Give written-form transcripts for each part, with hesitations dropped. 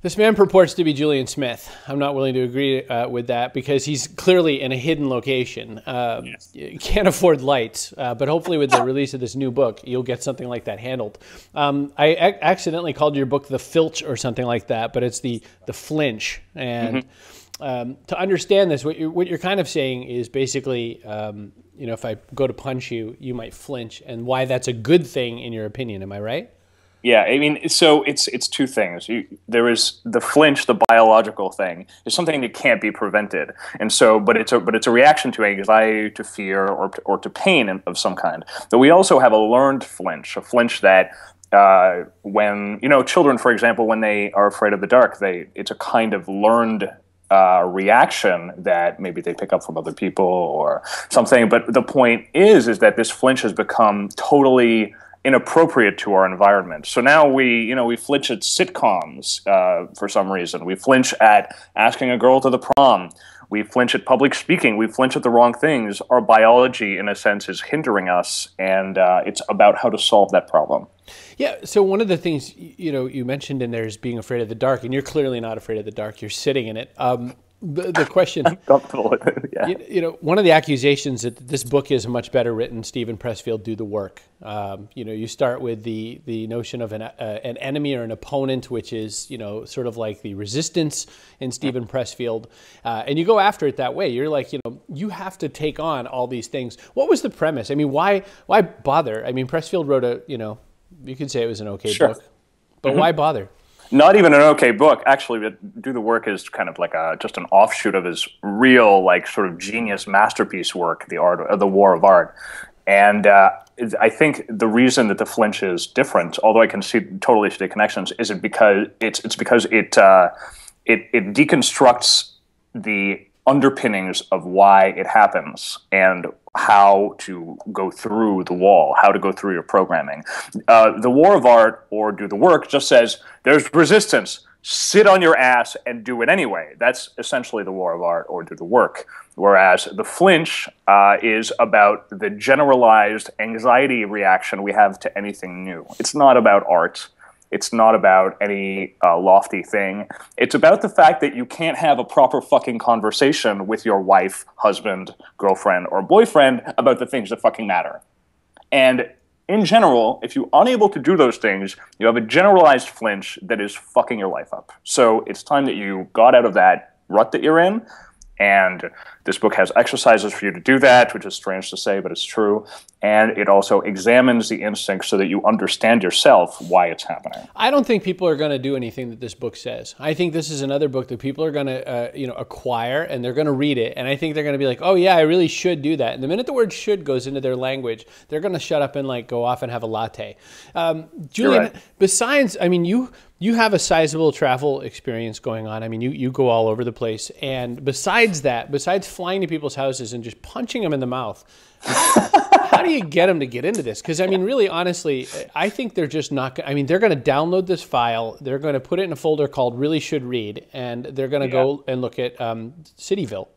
This man purports to be Julien Smith. I'm not willing to agree with that because he's clearly in a hidden location. Yes. You can't afford lights, but hopefully with the release of this new book, you'll get something like that handled. I accidentally called your book The Filch or something like that, but it's the Flinch. And to understand this, what you're kind of saying is basically, you know, if I go to punch you, you might flinch, and why that's a good thing in your opinion. Am I right? Yeah, I mean, so it's two things. There is the flinch, the biological thing, is something that can't be prevented, and so, but it's a reaction to anxiety, to fear, or to pain of some kind. But we also have a learned flinch, a flinch that when children, for example, when they are afraid of the dark, it's a kind of learned reaction that maybe they pick up from other people or something. But the point is that this flinch has become totally inappropriate to our environment. So now we flinch at sitcoms for some reason. We flinch at asking a girl to the prom. We flinch at public speaking. We flinch at the wrong things. Our biology, in a sense, is hindering us, and it's about how to solve that problem. Yeah. So one of the things you mentioned in there is being afraid of the dark, and you're clearly not afraid of the dark. You're sitting in it. The question, yeah. One of the accusations that this book is much better written, Stephen Pressfield, do the work. You start with the notion of an enemy or an opponent, which is, sort of like the resistance in Stephen Pressfield. And you go after it that way. You're like, you have to take on all these things. What was the premise? I mean, why bother? I mean, Pressfield wrote you could say it was an okay book, but why bother? Not even an okay book. Actually, Do the Work is kind of like just an offshoot of his real, sort of genius masterpiece work, The War of Art. And I think the reason that the flinch is different, although I can totally see the connections, is because it deconstructs the underpinnings of why it happens and how to go through the wall, how to go through your programming. The War of Art, or Do the Work, just says there's resistance. Sit on your ass and do it anyway. That's essentially the War of Art, or Do the Work. Whereas the flinch is about the generalized anxiety reaction we have to anything new. It's not about art. It's not about any lofty thing. It's about the fact that you can't have a proper fucking conversation with your wife, husband, girlfriend, or boyfriend about the things that fucking matter. And in general, if you're unable to do those things, you have a generalized flinch that is fucking your life up. So it's time that you got out of that rut that you're in. And this book has exercises for you to do that, which is strange to say, but it's true. And it also examines the instincts so that you understand yourself why it's happening. I don't think people are going to do anything that this book says. I think this is another book that people are going to acquire, and they're going to read it. And I think they're going to be like, oh, yeah, I really should do that. And the minute the word should goes into their language, they're going to shut up and go off and have a latte. Julien, right. Besides, I mean, you have a sizable travel experience going on. I mean, you go all over the place. And besides that, besides flying to people's houses and just punching them in the mouth, how do you get them to get into this? Because, I mean, really, honestly, I think they're just not – I mean, they're going to download this file. They're going to put it in a folder called Really Should Read, and they're going to go and look at Cityville.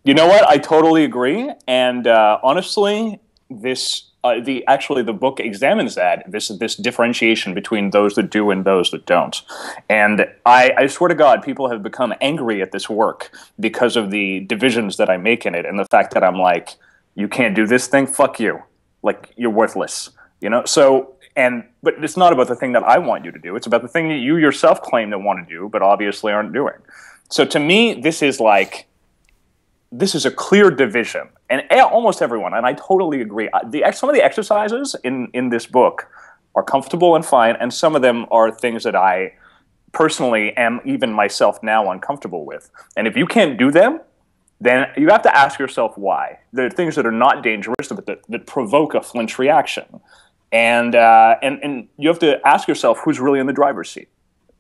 You know what? I totally agree. And honestly, this the book examines this differentiation between those that do and those that don't. And I swear to God, people have become angry at this work because of the divisions that I make in it, and the fact that I'm like, you can't do this thing, fuck you, like you're worthless, So but it's not about the thing that I want you to do. It's about the thing that you yourself claim to want to do, but obviously aren't doing. So to me, this is a clear division, and almost everyone, and I totally agree. Some of the exercises in this book are comfortable and fine, and some of them are things that I personally am even myself now uncomfortable with. And if you can't do them, then you have to ask yourself why. There are things that are not dangerous that provoke a flinch reaction, and you have to ask yourself who's really in the driver's seat.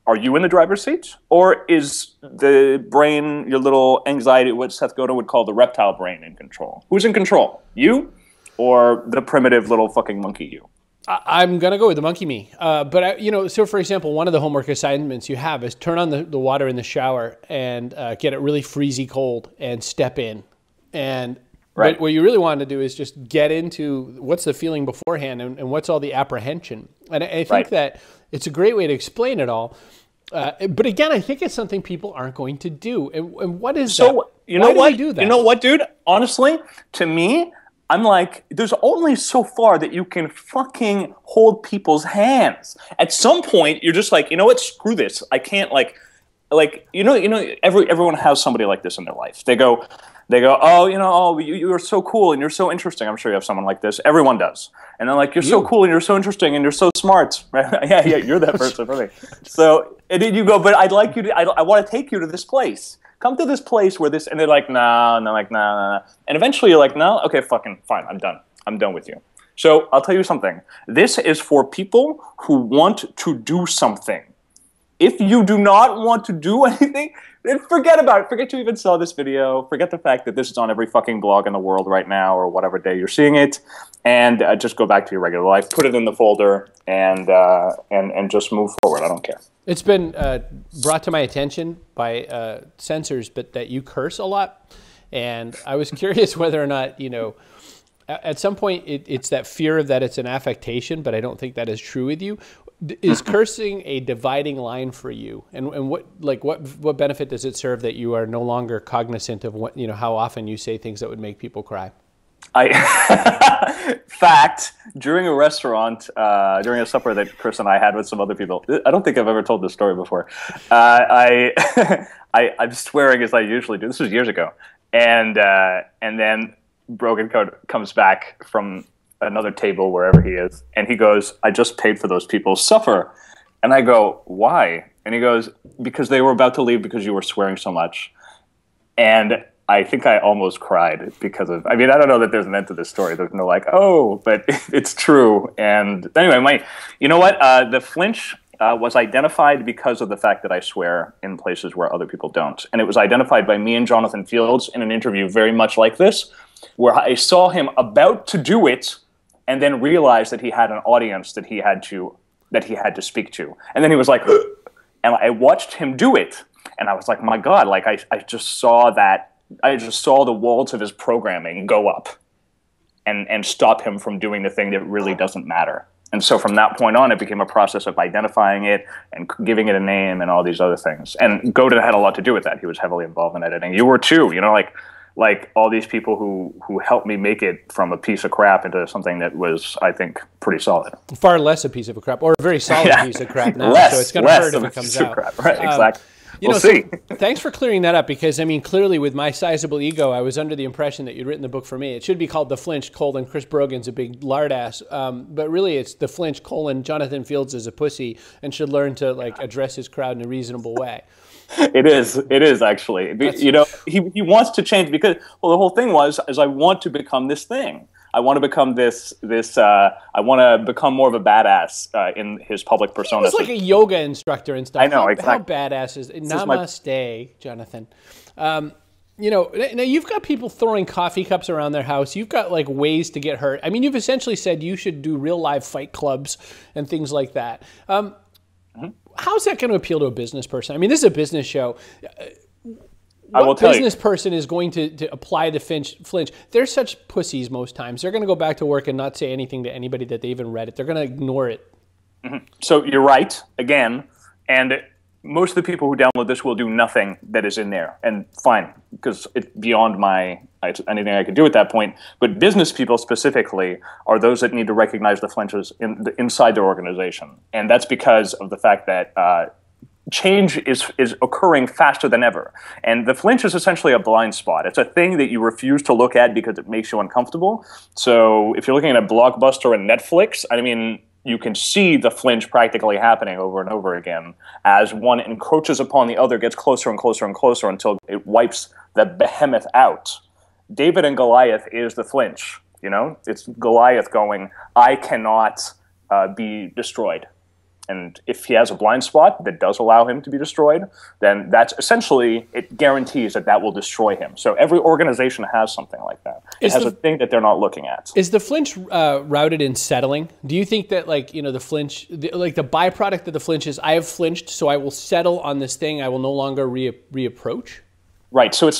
Are you in the driver's seat? Or is the brain, your little anxiety, what Seth Godin would call the reptile brain, in control? Who's in control? You or the primitive little fucking monkey you? I'm going to go with the monkey me. But, so for example, one of the homework assignments you have is turn on the water in the shower and get it really freezy cold and step in. And right. What you really want to do is just get into what's the feeling beforehand and what's all the apprehension. And I think that it's a great way to explain it all. But again, I think it's something people aren't going to do. And what is so, that? You know Why what? do they do that? You know what, dude? Honestly, to me, I'm like, there's only so far that you can fucking hold people's hands. At some point, you're just like, you know what? Screw this. I can't everyone has somebody like this in their life. They go, oh, you're so cool and you're so interesting. I'm sure you have someone like this. Everyone does. And they're like, you're so cool and you're so interesting and you're so smart. yeah, you're that person for me. So, and then you go, but I'd like you to, I want to take you to this place. Come to this place where this, and they're like, no, and they're like, no. And eventually you're like, no, okay, fucking fine, I'm done. I'm done with you. So I'll tell you something. This is for people who want to do something. If you do not want to do anything, then forget about it. Forget you even saw this video. Forget the fact that this is on every fucking blog in the world right now or whatever day you're seeing it. And just go back to your regular life. Put it in the folder and just move forward. I don't care. It's been brought to my attention by censors, but that you curse a lot. And I was curious whether or not, at some point it's that fear of that it's an affectation, but I don't think that is true with you. Is cursing a dividing line for you? And what benefit does it serve that you are no longer cognizant of what, how often you say things that would make people cry? Fact, during a restaurant, during a supper that Chris and I had with some other people, I don't think I've ever told this story before. I'm swearing as I usually do. This was years ago. And then Brogan comes back from another table, wherever he is, and he goes, I just paid for those people's supper. And I go, why? And he goes, because they were about to leave because you were swearing so much. And I think I almost cried because of, I don't know that there's an end to this story. There's no but it's true. And anyway, you know what? The flinch was identified because of the fact that I swear in places where other people don't. And it was identified by me and Jonathan Fields in an interview very much like this, where I saw him about to do it and then realized that he had an audience that he had to speak to. And then he was like, and I watched him do it. And I was like, my God, I just saw the walls of his programming go up and stop him from doing the thing that really doesn't matter. And so from that point on, it became a process of identifying it and giving it a name and all these other things. And Godin had a lot to do with that. He was heavily involved in editing. You were too, like all these people who helped me make it from a piece of crap into something that was, I think, pretty solid. Far less a piece of crap, or a very solid piece of crap now. So it's going to hurt if it comes out. Crap. Right, exactly. We'll see. So thanks for clearing that up, because clearly with my sizable ego, I was under the impression that you'd written the book for me. It should be called The Flinch: Chris Brogan's a big lard ass, but really it's The Flinch: Jonathan Fields is a pussy and should learn to address his crowd in a reasonable way. It is actually. He wants to change because the whole thing is I want to become this thing. I want to become this. I want to become more of a badass in his public persona. He's like a yoga instructor and stuff. I know, exactly. How badass is Namaste, Jonathan. Now you've got people throwing coffee cups around their house. You've got ways to get hurt. You've essentially said you should do real live fight clubs and things like that. How's that going to appeal to a business person? This is a business show. What business person is going to apply the flinch? They're such pussies most times. They're going to go back to work and not say anything to anybody that they even read it. They're going to ignore it. Mm-hmm. So you're right, again. And most of the people who download this will do nothing that is in there. And fine, because it's beyond anything I could do at that point. But business people specifically are those that need to recognize the flinches inside their organization. And that's because of the fact that change is occurring faster than ever. And the flinch is essentially a blind spot. It's a thing that you refuse to look at because it makes you uncomfortable. So if you're looking at a Blockbuster and Netflix, you can see the flinch practically happening over and over again as one encroaches upon the other, gets closer and closer and closer until it wipes the behemoth out. David and Goliath is the flinch. It's Goliath going, I cannot be destroyed. And if he has a blind spot that does allow him to be destroyed, then that's essentially, it guarantees that will destroy him. So every organization has something like that. It has a thing that they're not looking at. Is the flinch routed in settling? Do you think that the flinch, the byproduct of the flinch is I have flinched, so I will settle on this thing. I will no longer reapproach? Right. So it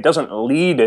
doesn't lead,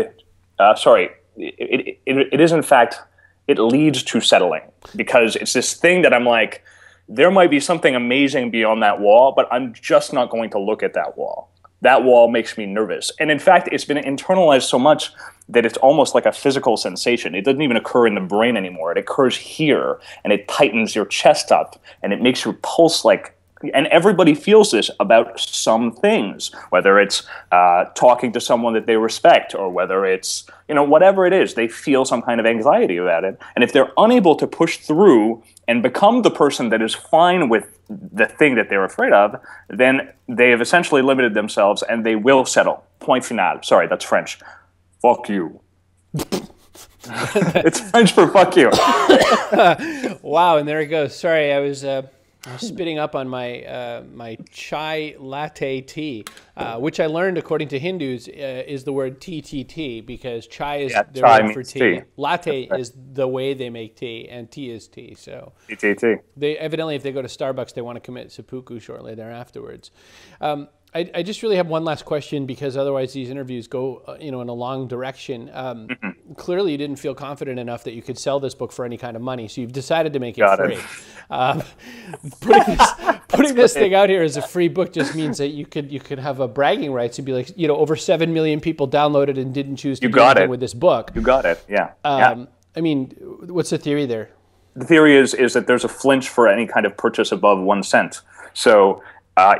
it is in fact, it leads to settling, because it's this thing that I'm like, there might be something amazing beyond that wall, but I'm just not going to look at that wall. That wall makes me nervous. And in fact, it's been internalized so much that it's almost like a physical sensation. It doesn't even occur in the brain anymore. It occurs here, and it tightens your chest up, and it makes your pulse like, and everybody feels this about some things, whether it's talking to someone that they respect, or whether it's, whatever it is, they feel some kind of anxiety about it. And if they're unable to push through and become the person that is fine with the thing that they're afraid of, then they have essentially limited themselves, and they will settle. Point final. Sorry, that's French. Fuck you. It's French for fuck you. Wow, and there it goes. Sorry, I was spitting up on my my chai latte tea, which I learned, according to Hindus, is the word TTT, because chai is their word for tea. Latte is the way they make tea, and tea is tea. So TTT. They evidently, if they go to Starbucks, they want to commit seppuku shortly thereafterwards. I just really have one last question, because otherwise these interviews go in a long direction. Clearly, you didn't feel confident enough that you could sell this book for any kind of money, so you've decided to make it free. Putting this thing out here as a free book just means that you could have a bragging rights and be like, over 7 million people downloaded and didn't choose to do anything with this book. You got it. Yeah. I mean, what's the theory there? The theory is that there's a flinch for any kind of purchase above 1 cent. So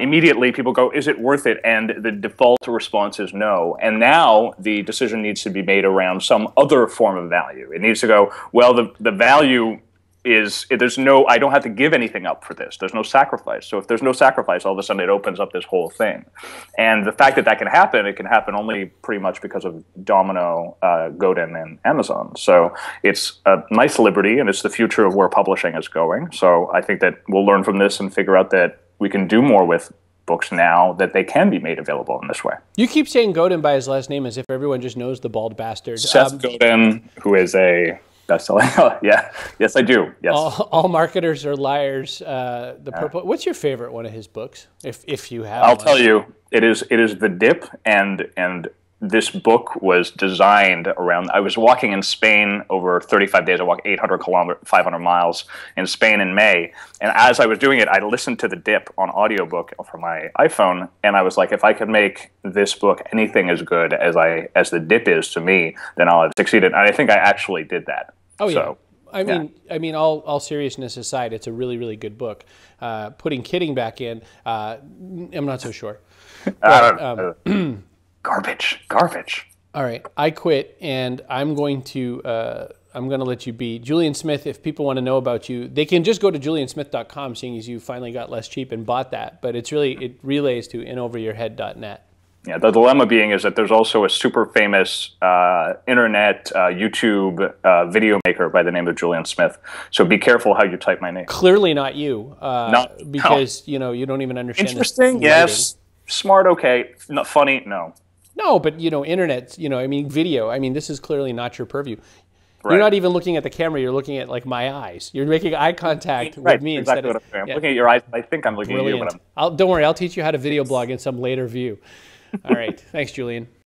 immediately people go, is it worth it? And the default response is no. And now the decision needs to be made around some other form of value. It needs to go, well, the value is, I don't have to give anything up for this. There's no sacrifice. So if there's no sacrifice, all of a sudden it opens up this whole thing. And the fact that that can happen, it can happen only pretty much because of Domino, Godin, and Amazon. So it's a nice liberty, and it's the future of where publishing is going. So I think that we'll learn from this and figure out that we can do more with books now, that they can be made available in this way. You keep saying Godin by his last name as if everyone just knows the bald bastard. Seth Godin, who is a bestselling. Yeah, yes, I do. Yes. All marketers are liars. What's your favorite one of his books, if you have? I'll tell you, it is The Dip, and this book was designed around, I was walking in Spain over 35 days. I walked 500 miles in Spain in May. And as I was doing it, I listened to The Dip on audiobook from my iPhone. And I was like, if I could make this book anything as good as The Dip is to me, then I'll have succeeded. And I think I actually did that. Oh, yeah. I mean, all seriousness aside, it's a really, really good book. Putting kidding back in, I'm not so sure. But, Garbage. All right, I quit, and I'm going to let you be. Julien Smith, if people want to know about you, they can just go to juliensmith.com, seeing as you finally got less cheap and bought that. But it relays to inoveryourhead.net. Yeah, the dilemma being is that there's also a super famous internet YouTube video maker by the name of Julien Smith. So be careful how you type my name. Clearly not you, because you don't even understand. Interesting, yes. Smart, okay. Not funny, no. No, but internet, video. This is clearly not your purview. Right. You're not even looking at the camera. You're looking at my eyes. You're making eye contact with me instead of. I'm looking at your eyes. I think I'm looking at you. Don't worry. I'll teach you how to video blog in some later view. All right. Thanks, Julien.